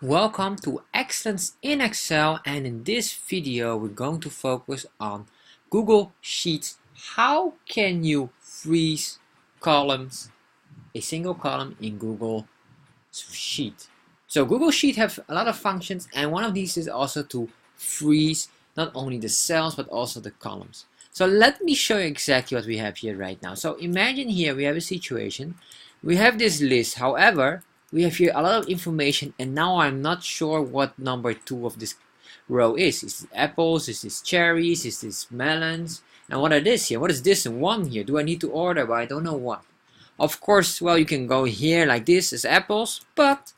Welcome to Excellence in Excel, and in this video we're going to focus on Google Sheets. How can you freeze columns, a single column in Google Sheet? So Google Sheet have a lot of functions, and one of these is also to freeze not only the cells but also the columns. So let me show you exactly what we have here right now. So imagine here we have a situation. We have this list, however we have here a lot of information, and now I'm not sure what number 2 of this row is. Is it apples? Is this cherries? Is this melons? And what are this here? What is this 1 here? Do I need to order? But I don't know what. Of course, well, you can go here like this as apples, but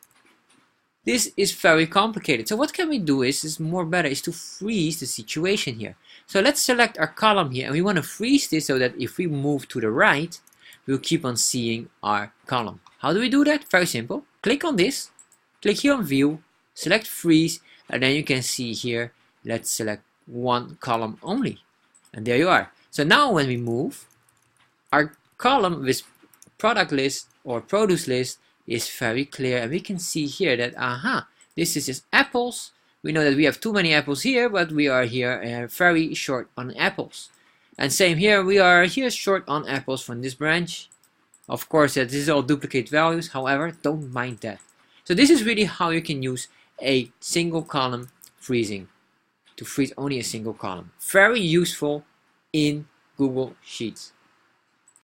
this is very complicated. So what can we do is more better is to freeze the situation here. So let's select our column here, and we want to freeze this so that if we move to the right, we'll keep on seeing our column. How do we do that? Very simple. Click on this, click here on view, select freeze, and then you can see here, let's select one column only. And there you are. So now when we move, our column with product list or produce list is very clear, and we can see here that this is just apples. We know that we have too many apples here, but we are here very short on apples. And same here, we are here short on apples from this branch. Of course, this is all duplicate values, however, don't mind that. So this is really how you can use a single column freezing, to freeze only a single column. Very useful in Google Sheets.